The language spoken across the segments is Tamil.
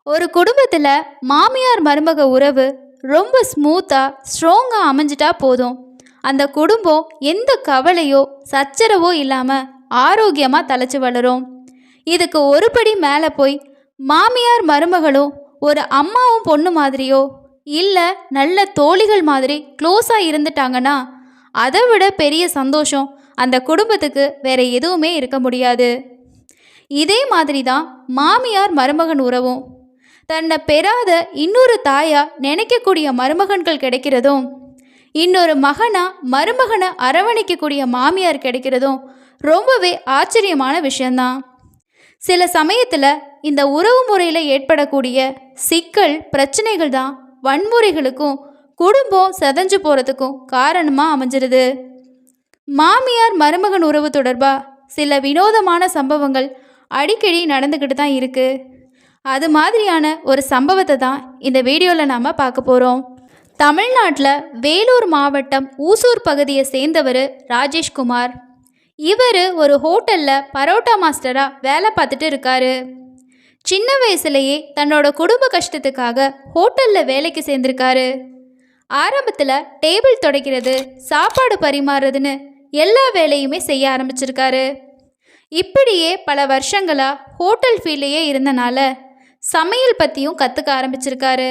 ஒரு குடும்பத்தில் மாமியார் மருமக உறவு ரொம்ப ஸ்மூத்தாக ஸ்ட்ராங்காக அமைஞ்சிட்டா போதும். அந்த குடும்பம் எந்த கவலையோ சச்சரவோ இல்லாமல் ஆரோக்கியமாக தலைச்சு வளரும். இதுக்கு ஒரு படி மேலே போய் மாமியார் மருமகளும் ஒரு அம்மாவும் பொண்ணு மாதிரியோ இல்லை நல்ல தோழிகள் மாதிரி க்ளோஸாக இருந்துட்டாங்கன்னா அதை விட பெரிய சந்தோஷம் அந்த குடும்பத்துக்கு வேற எதுவுமே இருக்க முடியாது. இதே மாதிரி தான் மாமியார் மருமகன் உறவும். தன்னை பெறாத இன்னொரு தாயா நினைக்கக்கூடிய மருமகன்கள் கிடைக்கிறதும், இன்னொரு மகனா மருமகனை அரவணைக்கக்கூடிய மாமியார் கிடைக்கிறதும் ரொம்பவே ஆச்சரியமான விஷயந்தான். சில சமயத்தில் இந்த உறவு முறையில் ஏற்படக்கூடிய சிக்கல் பிரச்சனைகள் தான் வன்முறைகளுக்கும் குடும்பம் செதஞ்சு போகிறதுக்கும் காரணமாக அமைஞ்சிருது. மாமியார் மருமகன் உறவு தொடர்பாக சில வினோதமான சம்பவங்கள் அடிக்கடி நடந்துக்கிட்டு தான் இருக்குது. அது மாதிரியான ஒரு சம்பவத்தை தான் இந்த வீடியோவில் நாம் பார்க்க போகிறோம். தமிழ்நாட்டில் வேலூர் மாவட்டம் ஊசூர் பகுதியை சேர்ந்தவர் ராஜேஷ்குமார். இவர் ஒரு ஹோட்டலில் பரோட்டா மாஸ்டராக வேலை பார்த்துட்டு இருக்காரு. சின்ன வயசுலேயே தன்னோட குடும்ப கஷ்டத்துக்காக ஹோட்டலில் வேலைக்கு சேர்ந்திருக்காரு. ஆரம்பத்தில் டேபிள் துடைக்கிறது, சாப்பாடு பரிமாறுறதுன்னு எல்லா வேலையுமே செய்ய ஆரம்பிச்சிருக்காரு. இப்படியே பல வருஷங்களாக ஹோட்டல் ஃபீல்ட்லேயே இருந்தனால சமையல் பற்றியும் கற்றுக்க ஆரம்பிச்சிருக்காரு.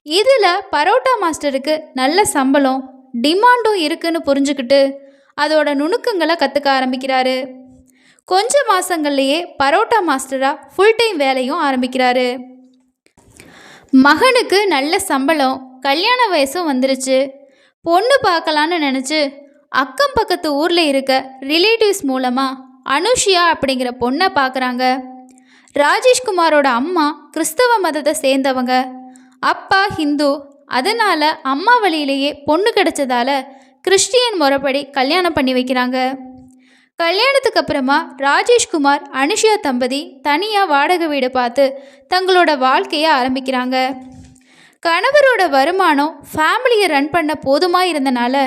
இதில் பரோட்டா மாஸ்டருக்கு நல்ல சம்பளம் டிமாண்டும் இருக்குன்னு புரிஞ்சுக்கிட்டு அதோட நுணுக்கங்களை கற்றுக்க ஆரம்பிக்கிறாரு. கொஞ்ச மாதங்கள்லேயே பரோட்டா மாஸ்டராக ஃபுல் டைம் வேலையும் ஆரம்பிக்கிறாரு. மகனுக்கு நல்ல சம்பளம், கல்யாண வயசும் வந்துருச்சு. பொண்ணு பார்க்கலான்னு நினச்சி அக்கம் பக்கத்து ஊரில் இருக்க ரிலேட்டிவ்ஸ் மூலமாக அனுஷியா அப்படிங்கிற பொண்ணை பார்க்குறாங்க. ராஜேஷ்குமாரோட அம்மா கிறிஸ்தவ மதத்தை சேர்ந்தவங்க, அப்பா ஹிந்து. அதனால் அம்மா வழியிலேயே பொண்ணு கிடைச்சதால கிறிஸ்டியன் முறைப்படி கல்யாணம் பண்ணி வைக்கிறாங்க. கல்யாணத்துக்கு அப்புறமா ராஜேஷ்குமார் அனுஷியா தம்பதி தனியாக வாடகை வீடு பார்த்து தங்களோட வாழ்க்கையை ஆரம்பிக்கிறாங்க. கணவரோட வருமானம் ஃபேமிலியை ரன் பண்ண போதுமாக இருந்தனால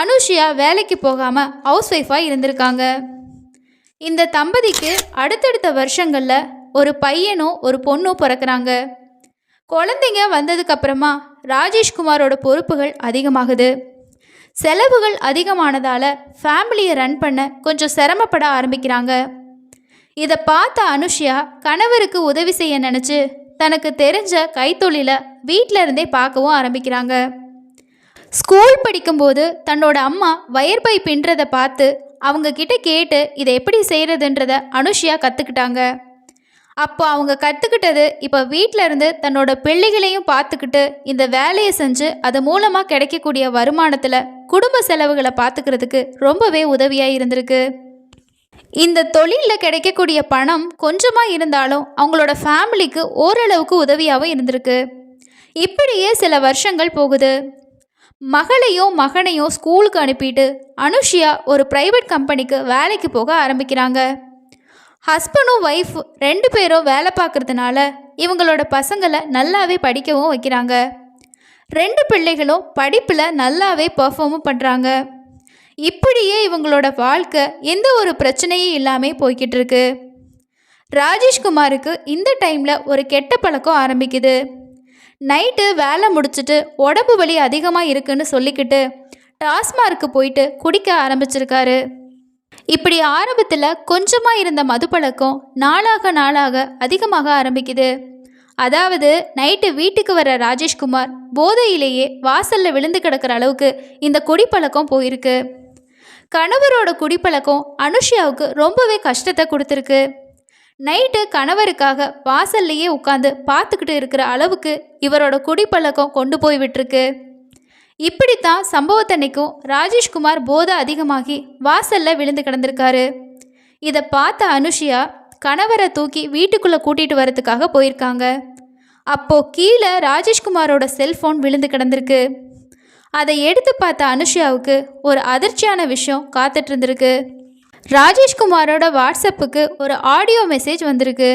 அனுஷியா வேலைக்கு போகாமல் ஹவுஸ் ஒய்ஃபாக இருந்திருக்காங்க. இந்த தம்பதிக்கு அடுத்தடுத்த வருஷங்களில் ஒரு பையனும் ஒரு பொண்ணும் பிறக்கிறாங்க. குழந்தைங்க வந்ததுக்கப்புறமா ராஜேஷ்குமாரோட பொறுப்புகள் அதிகமாகுது. செலவுகள் அதிகமானதால் ஃபேமிலியை ரன் பண்ண கொஞ்சம் சிரமப்பட ஆரம்பிக்கிறாங்க. இதை பார்த்த அனுஷியா கணவருக்கு உதவி செய்ய நினச்சி தனக்கு தெரிஞ்ச கைத்தொழிலை வீட்டில் இருந்தே பார்க்கவும் ஆரம்பிக்கிறாங்க. ஸ்கூல் படிக்கும்போது தன்னோட அம்மா வயர்பை பின்றதை பார்த்து அவங்க கிட்ட கேட்டு இதை எப்படி செய்கிறதுன்றத அனுஷியா கற்றுக்கிட்டாங்க. அப்போ அவங்க கற்றுக்கிட்டது இப்போ வீட்டில் இருந்து தன்னோட பிள்ளைகளையும் பார்த்துக்கிட்டு இந்த வேலையை செஞ்சு அது மூலமாக கிடைக்கக்கூடிய வருமானத்தில் குடும்ப செலவுகளை பார்த்துக்கிறதுக்கு ரொம்பவே உதவியாக இருந்திருக்கு. இந்த தொழிலில் கிடைக்கக்கூடிய பணம் கொஞ்சமாக இருந்தாலும் அவங்களோட ஃபேமிலிக்கு ஓரளவுக்கு உதவியாகவும் இருந்திருக்கு. இப்படியே சில வருஷங்கள் போகுது. மகளையும் மகனையும் ஸ்கூலுக்கு அனுப்பிட்டு அனுஷியா ஒரு ப்ரைவேட் கம்பெனிக்கு வேலைக்கு போக ஆரம்பிக்கிறாங்க. ஹஸ்பண்டும் ஒய்ஃப் 2 பேரும் வேலை பார்க்குறதுனால இவங்களோட பசங்களை நல்லாவே படிக்கவும் வைக்கிறாங்க. 2 பிள்ளைகளும் படிப்பில் நல்லாவே பர்ஃபார்மும் பண்ணுறாங்க. இப்படியே இவங்களோட வாழ்க்கை எந்த ஒரு பிரச்சனையும் இல்லாமல் போய்கிட்டு இருக்கு. ராஜேஷ்குமாருக்கு இந்த டைமில் ஒரு கெட்ட பழக்கம் ஆரம்பிக்குது. நைட்டு வேலை முடிச்சுட்டு உடம்பு வலி அதிகமாக இருக்குன்னு சொல்லிக்கிட்டு டாஸ்மார்க்கு போயிட்டு குடிக்க ஆரம்பிச்சிருக்காரு. இப்படி ஆரம்பத்தில் கொஞ்சமாக இருந்த மது பழக்கம் நாளாக அதிகமாக ஆரம்பிக்குது. அதாவது நைட்டு வீட்டுக்கு வர ராஜேஷ்குமார் போதையிலேயே வாசலில் விழுந்து கிடக்கிற அளவுக்கு இந்த குடிப்பழக்கம் போயிருக்கு. கணவரோட குடிப்பழக்கம் அனுஷியாவுக்கு ரொம்பவே கஷ்டத்தை கொடுத்துருக்கு. நைட்டு கணவருக்காக வாசல்லையே உட்காந்து பார்த்துக்கிட்டு இருக்கிற அளவுக்கு இவரோட குடிப்பழக்கம் கொண்டு போய் விட்டுருக்கு. இப்படித்தான் சம்பவத்தன்னைக்கும் ராஜேஷ்குமார் போதை அதிகமாகி வாசலில் விழுந்து கிடந்திருக்காரு. இதை பார்த்த அனுஷியா கணவரை தூக்கி வீட்டுக்குள்ளே கூட்டிகிட்டு வரதுக்காக போயிருக்காங்க. அப்போது கீழே ராஜேஷ்குமாரோட செல்ஃபோன் விழுந்து கிடந்திருக்கு. அதை எடுத்து பார்த்த அனுஷியாவுக்கு ஒரு அதிர்ச்சியான விஷயம் காத்துட்டு இருந்திருக்கு. ராஜேஷ்குமாரோட வாட்ஸ்அப்புக்கு ஒரு ஆடியோ மெசேஜ் வந்திருக்கு.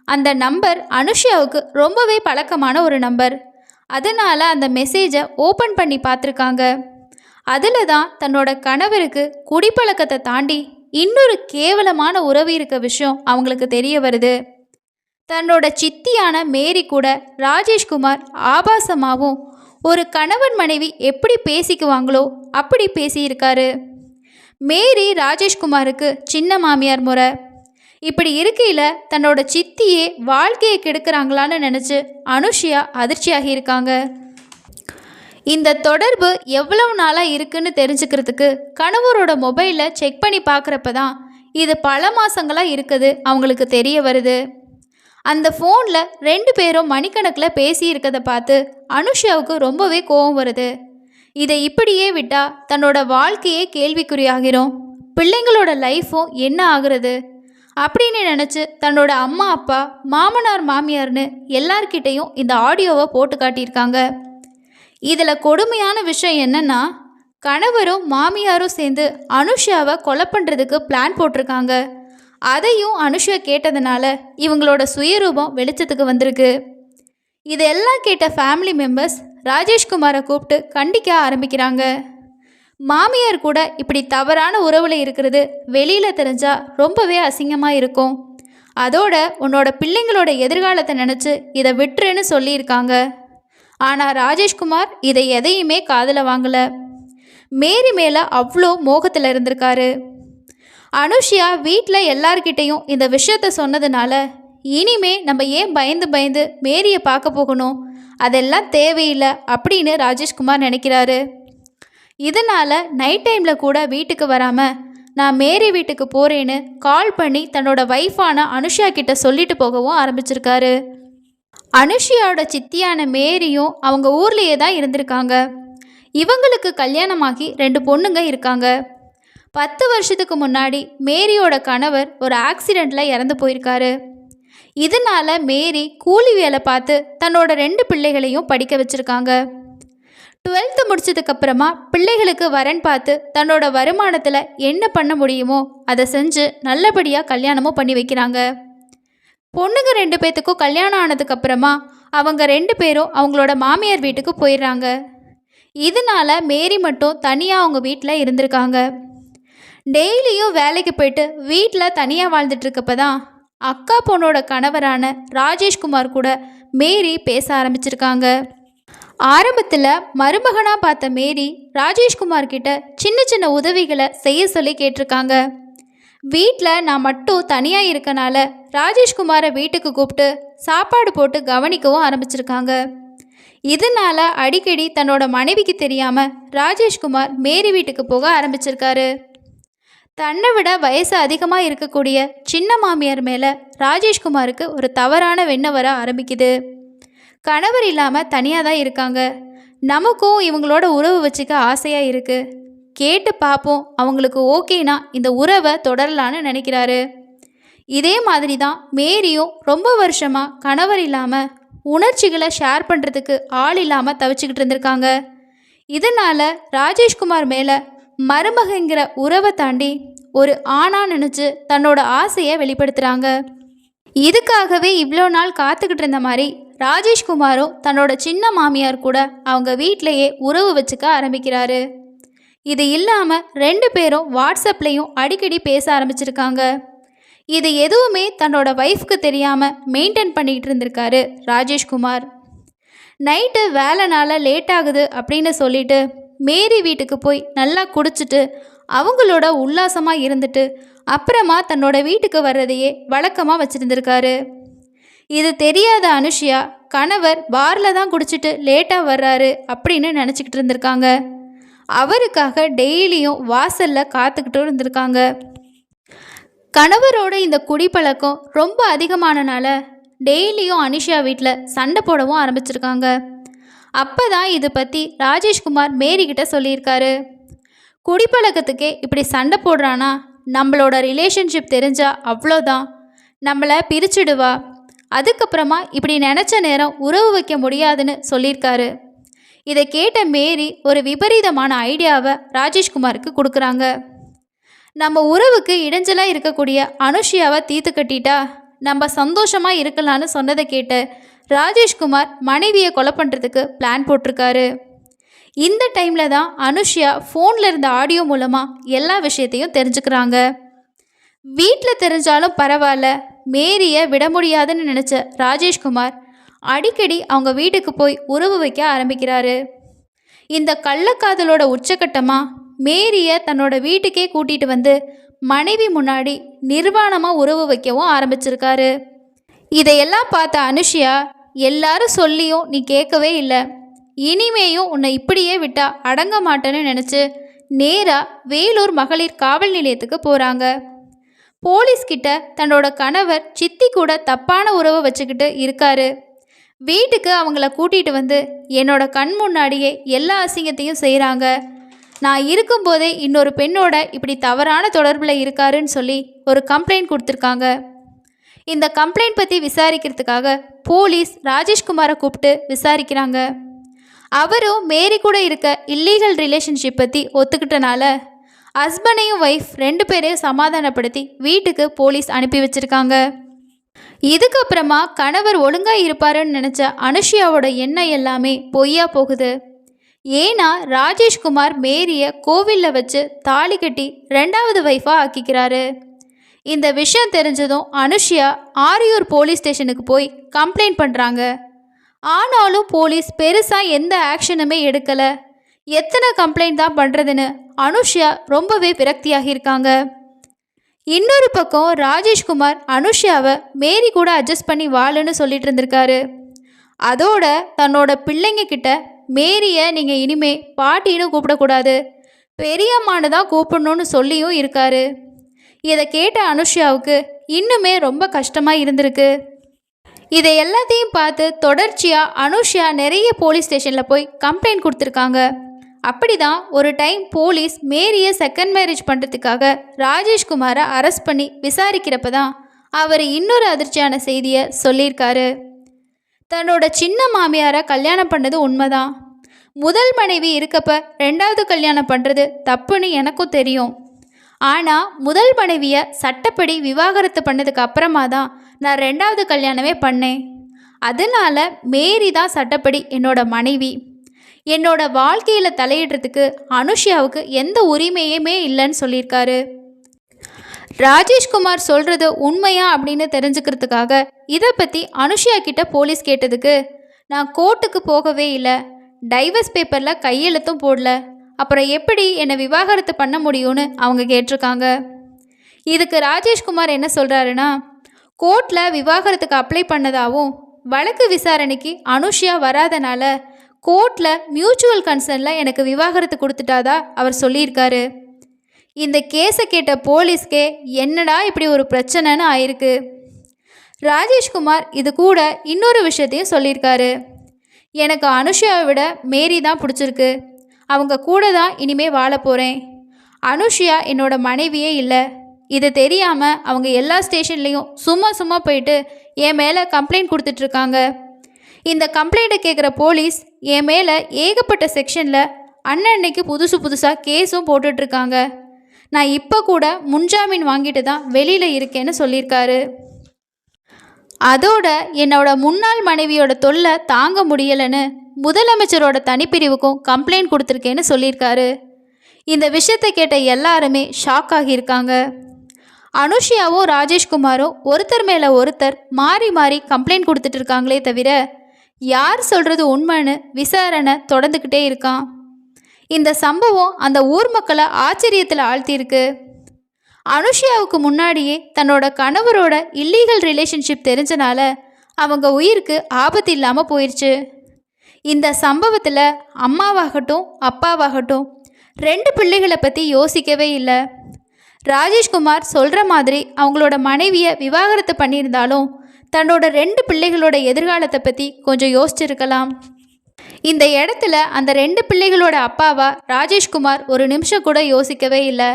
அந்த நம்பர் அனுஷியாவுக்கு ரொம்பவே பழக்கமான ஒரு நம்பர். அதனால் அந்த மெசேஜை ஓப்பன் பண்ணி பார்த்துருக்காங்க. அதில் தான் தன்னோட கணவருக்கு குடிப்பழக்கத்தை தாண்டி இன்னொரு கேவலமான உறவு இருக்க விஷயம் அவங்களுக்கு தெரிய வருது. தன்னோட சித்தியான மேரி கூட ராஜேஷ்குமார் ஆபாசமாகவும் ஒரு கணவன் மனைவி எப்படி பேசிக்குவாங்களோ அப்படி பேசியிருக்காரு. மேரி ராஜேஷ்குமாருக்கு சின்ன மாமியார் முறை. இப்படி இருக்கையில் தன்னோட சித்தியே வாழ்க்கையை கெடுக்கிறாங்களான்னு நினச்சி அனுஷியா அதிர்ச்சியாகி இருக்காங்க. இந்த தொடர்பு எவ்வளவு நாளாக இருக்குன்னு தெரிஞ்சுக்கிறதுக்கு கணவரோட மொபைலில் செக் பண்ணி பார்க்குறப்ப தான் இது பல மாதங்களாக இருக்குது அவங்களுக்கு தெரிய வருது. அந்த ஃபோனில் 2 பேரும் மணிக்கணக்கில் பேசி இருக்கதை பார்த்து அனுஷியாவுக்கு ரொம்பவே கோபம் வருது. இதை இப்படியே விட்டால் தன்னோட வாழ்க்கையே கேள்விக்குறியாகிரும், பிள்ளைங்களோட லைஃப்பும் என்ன ஆகுறது அப்படின்னு நினச்சி தன்னோட அம்மா அப்பா மாமனார் மாமியார்னு எல்லார்கிட்டையும் இந்த ஆடியோவை போட்டு காட்டியிருக்காங்க. இதில் கொடுமையான விஷயம் என்னென்னா, கணவரும் மாமியாரும் சேர்ந்து அனுஷியாவை கொலை பண்ணுறதுக்கு பிளான் போட்டிருக்காங்க. அதையும் அனுஷியா கேட்டதுனால இவங்களோட சுயரூபம் வெளிச்சத்துக்கு வந்திருக்கு. இதெல்லாம் கேட்ட ஃபேமிலி மெம்பர்ஸ் ராஜேஷ்குமாரை கூப்பிட்டு கண்டிக்க ஆரம்பிக்கிறாங்க. மாமியார் கூட இப்படி தவறான உறவில் இருக்கிறது வெளியில் தெரிஞ்சால் ரொம்பவே அசிங்கமாக இருக்கும். அதோட உன்னோட பிள்ளைங்களோட எதிர்காலத்தை நினச்சி இதை விட்டுருன்னு சொல்லியிருக்காங்க. ஆனால் ராஜேஷ்குமார் இதை எதையுமே காதில் வாங்கலை. மேரி மேலே அவ்வளோ மோகத்தில் இருந்திருக்காரு. அனுஷியா வீட்டில் எல்லார்கிட்டையும் இந்த விஷயத்த சொன்னதுனால இனிமே நம்ம ஏன் பயந்து பயந்து மேரியை பார்க்க போகணும், அதெல்லாம் தேவையில்லை அப்படின்னு ராஜேஷ்குமார் நினைக்கிறாரு. இதனால் நைட் டைமில் கூட வீட்டுக்கு வராமல் நான் மேரி வீட்டுக்கு போகிறேன்னு கால் பண்ணி தன்னோட ஒய்ஃபான அனுஷியா கிட்ட சொல்லிட்டு போகவும் ஆரம்பிச்சிருக்காரு. அனுஷியாவோட சித்தியான மேரியும் அவங்க ஊர்லேயே தான் இருந்திருக்காங்க. இவங்களுக்கு கல்யாணமாகி 2 பொண்ணுங்க இருக்காங்க. 10 வருஷத்துக்கு முன்னாடி மேரியோட கணவர் ஒரு ஆக்சிடெண்ட்டில் இறந்து போயிருக்காரு. இதனால் மேரி கூலி வேலை பார்த்து தன்னோட 2 பிள்ளைகளையும் படிக்க வச்சுருக்காங்க. 12th முடிச்சதுக்கப்புறமா பிள்ளைகளுக்கு வரன் பார்த்து தன்னோட வருமானத்தில் என்ன பண்ண முடியுமோ அதை செஞ்சு நல்லபடியாக கல்யாணமும் பண்ணி வைக்கிறாங்க. பொண்ணுங்க 2 பேர்த்துக்கும் கல்யாணம் ஆனதுக்கப்புறமா அவங்க 2 பேரும் அவங்களோட மாமியார் வீட்டுக்கு போயிடுறாங்க. இதனால் மேரி மட்டும் தனியாக அவங்க வீட்டில் இருந்திருக்காங்க. டெய்லியும் வேலைக்கு போயிட்டு வீட்டில் தனியாக வாழ்ந்துட்டுருக்கப்ப தான் அக்கா பொண்ணோட கணவரான ராஜேஷ்குமார் கூட மேரி பேச ஆரம்பிச்சிருக்காங்க. ஆரம்பத்தில் மருமகனாக பார்த்த மேரி ராஜேஷ்குமார் கிட்ட சின்ன சின்ன உதவிகளை செய்ய சொல்லி கேட்டிருக்காங்க. வீட்டில் நான் மட்டும் தனியாக இருக்கனால ராஜேஷ்குமாரை வீட்டுக்கு கூப்பிட்டு சாப்பாடு போட்டு கவனிக்கவும் ஆரம்பிச்சிருக்காங்க. இதனால் அடிக்கடி தன்னோட மனைவிக்கு தெரியாமல் ராஜேஷ்குமார் மேரி வீட்டுக்கு போக ஆரம்பிச்சிருக்காரு. தன்னை விட வயசு அதிகமாக இருக்கக்கூடிய சின்ன மாமியார் மேலே ராஜேஷ்குமாருக்கு ஒரு தவறான எண்ணம் வர ஆரம்பிக்குது. கணவர் இல்லாமல் தனியாக தான் இருக்காங்க, நமக்கும் இவங்களோட உறவு வச்சுக்க ஆசையாக இருக்குது, கேட்டு பார்ப்போம், அவங்களுக்கு ஓகேனா இந்த உறவை தொடரலான்னு நினைக்கிறாரு. இதே மாதிரி தான் மேரியும் ரொம்ப வருஷமாக கணவர் இல்லாமல் உணர்ச்சிகளை ஷேர் பண்ணுறதுக்கு ஆள் இல்லாமல் தவிச்சுக்கிட்டு இருந்திருக்காங்க. இதனால் ராஜேஷ்குமார் மேலே மருமகங்கிற உறவை தாண்டி ஒரு ஆணா நினச்சி தன்னோட ஆசையை வெளிப்படுத்துகிறாங்க. இதுக்காகவே இவ்வளோ நாள் காத்துக்கிட்டு இருந்த மாதிரி ராஜேஷ்குமாரும் தன்னோட சின்ன மாமியார் கூட அவங்க வீட்டிலையே உறவு வச்சுக்க ஆரம்பிக்கிறாரு. இது இல்லாமல் 2 பேரும் வாட்ஸ்அப்லேயும் அடிக்கடி பேச ஆரம்பிச்சிருக்காங்க. இது எதுவுமே தன்னோட ஒய்ஃப்க்கு தெரியாமல் மெயின்டைன் பண்ணிக்கிட்டு இருந்திருக்காரு ராஜேஷ்குமார். நைட்டு வேலைனால லேட் ஆகுது அப்படின்னு சொல்லிட்டு மேரி வீட்டுக்கு போய் நல்லா குடிச்சிட்டு அவங்களோட உல்லாசமாக இருந்துட்டு அப்புறமா தன்னோட வீட்டுக்கு வர்றதையே வழக்கமாக வச்சுருந்துருக்காரு. இது தெரியாத அனுஷியா கணவர் பாரில் தான் குடிச்சிட்டு லேட்டாக வர்றாரு அப்படின்னு நினச்சிக்கிட்டு இருந்திருக்காங்க. அவருக்காக டெய்லியும் வாசலில் காத்துக்கிட்டு இருந்திருக்காங்க. கணவரோட இந்த குடிப்பழக்கம் ரொம்ப அதிகமானனால டெய்லியும் அனுஷியா வீட்டில் சண்டை போடவும் ஆரம்பிச்சிருக்காங்க. அப்போ தான் இது பற்றி ராஜேஷ்குமார் மேரிக்கிட்ட சொல்லியிருக்காரு. குடிப்பழக்கத்துக்கே இப்படி சண்டை போடுறானா, நம்மளோட ரிலேஷன்ஷிப் தெரிஞ்சா அவ்வளோதான், நம்மளை பிரிச்சுடுவா, அதுக்கப்புறமா இப்படி நினச்ச நேரம் உறவு வைக்க முடியாதுன்னு சொல்லியிருக்காரு. இதை கேட்ட மேரி ஒரு விபரீதமான ஐடியாவை ராஜேஷ்குமாருக்கு கொடுக்குறாங்க. நம்ம உறவுக்கு இடைஞ்சலாக இருக்கக்கூடிய அனுஷியாவை தீர்த்து கட்டிட்டா நம்ம சந்தோஷமாக இருக்கலான்னு சொன்னதை கேட்டு ராஜேஷ்குமார் மனைவியை கொலை பண்ணுறதுக்கு பிளான் போட்டிருக்காரு. இந்த டைமில் தான் அனுஷியா ஃபோனில் இருந்த ஆடியோ மூலமாக எல்லா விஷயத்தையும் தெரிஞ்சுக்கிறாங்க. வீட்டில் தெரிஞ்சாலும் பரவாயில்ல, மேரியை விட முடியாதுன்னு நினச்ச ராஜேஷ்குமார் அடிக்கடி அவங்க வீட்டுக்கு போய் உறவு வைக்க ஆரம்பிக்கிறாரு. இந்த கள்ளக்காதலோட உச்சக்கட்டமாக மேரியை தன்னோட வீட்டுக்கே கூட்டிகிட்டு வந்து மனைவி முன்னாடி நிர்வாணமாக உறவு வைக்கவும் ஆரம்பிச்சிருக்காரு. இதையெல்லாம் பார்த்த அனுஷியா, எல்லாரும் சொல்லியும் நீ கேட்கவே இல்லை, இனிமேயும் உன்னை இப்படியே விட்டா அடங்க மாட்டேன்னு நினச்சி நேராக வேலூர் மகளிர் காவல் நிலையத்துக்கு போகிறாங்க. போலீஸ்கிட்ட தன்னோட கணவர் சித்தி கூட தப்பான உறவை வச்சுக்கிட்டு இருக்காரு, வீட்டுக்கு அவங்கள கூட்டிகிட்டு வந்து என்னோட கண் முன்னாடியே எல்லா அசிங்கத்தையும் செய்கிறாங்க, நான் இருக்கும்போதே இன்னொரு பெண்ணோட இப்படி தவறான தொடர்பில் இருக்காருன்னு சொல்லி ஒரு கம்ப்ளைண்ட் கொடுத்துருக்காங்க. இந்த கம்ப்ளைண்ட் பற்றி விசாரிக்கிறதுக்காக போலீஸ் ராஜேஷ்குமாரை கூப்பிட்டு விசாரிக்கிறாங்க. அவரும் மேரி கூட இருக்க இல்லீகல் ரிலேஷன்ஷிப் பற்றி ஒத்துக்கிட்டனால ஹஸ்பண்டையும் ஒய்ஃப் 2 பேரையும் சமாதானப்படுத்தி வீட்டுக்கு போலீஸ் அனுப்பி வச்சுருக்காங்க. இதுக்கப்புறமா கணவர் ஒழுங்காக இருப்பாருன்னு நினச்ச அனுஷியாவோட எண்ணம் எல்லாமே பொய்யா போகுது. ஏன்னா ராஜேஷ்குமார் மேரியை கோவிலில் வச்சு தாலி கட்டி 2வது ஒய்ஃபாக ஆக்கிக்கிறாரு. இந்த விஷயம் தெரிஞ்சதும் அனுஷியா ஆரியூர் போலீஸ் ஸ்டேஷனுக்கு போய் கம்ப்ளைண்ட் பண்ணுறாங்க. ஆனாலும் போலீஸ் பெருசாக எந்த ஆக்ஷனுமே எடுக்கலை. எத்தனை கம்ப்ளைண்ட் தான் பண்ணுறதுன்னு அனுஷியா ரொம்பவே விரக்தியாகியிருக்காங்க. இன்னொரு பக்கம் ராஜேஷ்குமார் அனுஷியாவை மேரி கூட அட்ஜஸ்ட் பண்ணி வாழுன்னு சொல்லிட்டு இருந்திருக்காரு. அதோட தன்னோட பிள்ளைங்க கிட்ட மேரியை நீங்கள் இனிமே பாட்டின்னு கூப்பிடக்கூடாது, பெரியம்மானு தான் கூப்பிடணும்னு சொல்லியும் இருக்காரு. இதை கேட்ட அனுஷியாவுக்கு இன்னுமே ரொம்ப கஷ்டமாக இருந்திருக்கு. இதை எல்லாத்தையும் பார்த்து தொடர்ச்சியாக அனுஷியா நிறைய போலீஸ் ஸ்டேஷனில் போய் கம்ப்ளைண்ட் கொடுத்துருக்காங்க. அப்படி தான் ஒரு டைம் போலீஸ் மேரியை செகண்ட் மேரேஜ் பண்ணுறதுக்காக ராஜேஷ்குமாரை அரெஸ்ட் பண்ணி விசாரிக்கிறப்ப தான் அவர் இன்னொரு அதிர்ச்சியான செய்தியை சொல்லியிருக்காரு. தன்னோட சின்ன மாமியாரை கல்யாணம் பண்ணது உண்மைதான், முதல் மனைவி இருக்கப்ப 2வது கல்யாணம் பண்ணுறது தப்புன்னு எனக்கும் தெரியும். ஆனால் முதல் மனைவியை சட்டப்படி விவாகரத்து பண்ணதுக்கு அப்புறமா தான் நான் 2வது கல்யாணமே பண்ணேன். அதனால் மேரி தான் சட்டப்படி என்னோட மனைவி. என்னோட வாழ்க்கையில் தலையிடுறதுக்கு அனுஷியாவுக்கு எந்த உரிமையுமே இல்லைன்னு சொல்லியிருக்காரு. ராஜேஷ்குமார் சொல்கிறது உண்மையா அப்படின்னு தெரிஞ்சுக்கிறதுக்காக இதை பற்றி அனுஷியா கிட்ட போலீஸ் கேட்டதுக்கு, நான் கோர்ட்டுக்கு போகவே இல்லை, டைவர்ஸ் பேப்பரில் கையெழுத்தும் போடல, அப்புறம் எப்படி என்னை விவாகரத்து பண்ண முடியும்னு அவங்க கேட்டிருக்காங்க. இதுக்கு ராஜேஷ்குமார் என்ன சொல்கிறாருன்னா, கோர்ட்டில் விவாகரத்துக்கு அப்ளை பண்ணதாகவும் வழக்கு விசாரணைக்கு அனுஷியா வராதனால கோர்ட்டில் மியூச்சுவல் கன்சர்னில் எனக்கு விவாகரத்து கொடுத்துட்டாதா அவர் சொல்லியிருக்காரு. இந்த கேஸை கேட்ட போலீஸ்க்கே என்னடா இப்படி ஒரு பிரச்சனைன்னு ஆயிருக்கு. ராஜேஷ்குமார் இது கூட இன்னொரு விஷயத்தையும் சொல்லியிருக்காரு. எனக்கு அனுஷியாவை விட மேரி தான் பிடிச்சிருக்கு, அவங்க கூட தான் இனிமேல் வாழ போகிறேன். அனுஷியா என்னோட மனைவியே இல்லை, இது தெரியாமல் அவங்க எல்லா ஸ்டேஷன்லேயும் சும்மா போயிட்டு என் மேலே கம்ப்ளைண்ட் கொடுத்துட்ருக்காங்க. இந்த கம்ப்ளைண்ட்டை கேட்குற போலீஸ் என் மேலே ஏகப்பட்ட செக்ஷனில் அன்னைக்கு புதுசாக கேஸும் போட்டுட்ருக்காங்க. நான் இப்போ கூட முன்ஜாமீன் வாங்கிட்டு தான் வெளியில் இருக்கேன்னு சொல்லியிருக்காரு. அதோட என்னோட முன்னாள் மனைவியோட தொல்லை தாங்க முடியலைன்னு முதலமைச்சரோட தனிப்பிரிவுக்கும் கம்ப்ளைண்ட் கொடுத்துருக்கேன்னு சொல்லியிருக்காரு. இந்த விஷயத்தை கேட்ட எல்லாருமே ஷாக் ஆகியிருக்காங்க. அனுஷியாவும் ராஜேஷ்குமாரும் ஒருத்தர் மேலே ஒருத்தர் மாறி மாறி கம்ப்ளைண்ட் கொடுத்துட்டு இருக்காங்களே தவிர யார் சொல்கிறது உண்மைன்னு விசாரணை தொடர்ந்துக்கிட்டே இருக்கான். இந்த சம்பவம் அந்த ஊர் மக்களை ஆச்சரியத்தில் ஆழ்த்தியிருக்கு. அனுஷியாவுக்கு முன்னாடியே தன்னோட கணவரோட இல்லீகல் ரிலேஷன்ஷிப் தெரிஞ்சனால அவங்க உயிருக்கு ஆபத்து இல்லாமல் போயிடுச்சு. இந்த சம்பவத்தில் அம்மாவாகட்டும் அப்பாவாகட்டும் 2 பிள்ளைகளை பற்றி யோசிக்கவே இல்லை. ராஜேஷ்குமார் சொல்கிற மாதிரி அவங்களோட மனைவியை விவாகரத்து பண்ணியிருந்தாலும் தன்னோட 2 பிள்ளைகளோட எதிர்காலத்தை பற்றி கொஞ்சம் யோசிச்சிருக்கலாம். இந்த இடத்துல அந்த 2 பிள்ளைகளோட அப்பாவா ராஜேஷ்குமார் ஒரு நிமிஷம் கூட யோசிக்கவே இல்லை.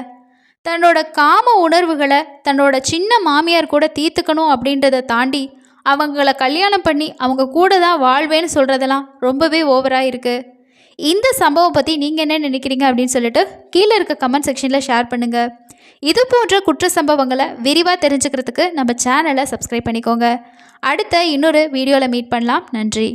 தன்னோட காம உணர்வுகளை தன்னோட சின்ன மாமியார் கூட தீர்த்துக்கணும் அப்படின்றத தாண்டி அவங்கள கல்யாணம் பண்ணி அவங்க கூட தான் வாழ்வேன்னு சொல்கிறதெல்லாம் ரொம்பவே ஓவராக இருக்குது. இந்த சம்பவம் பற்றி நீங்கள் என்ன நினைக்கிறீங்க அப்படின்னு சொல்லிட்டு கீழே இருக்க கமெண்ட் செக்ஷனில் ஷேர் பண்ணுங்கள். இது போன்ற குற்ற சம்பவங்களை விரிவாக தெரிஞ்சுக்கிறதுக்கு நம்ம சேனலை சப்ஸ்கிரைப் பண்ணிக்கோங்க. அடுத்த இன்னொரு வீடியோவில் மீட் பண்ணலாம். நன்றி.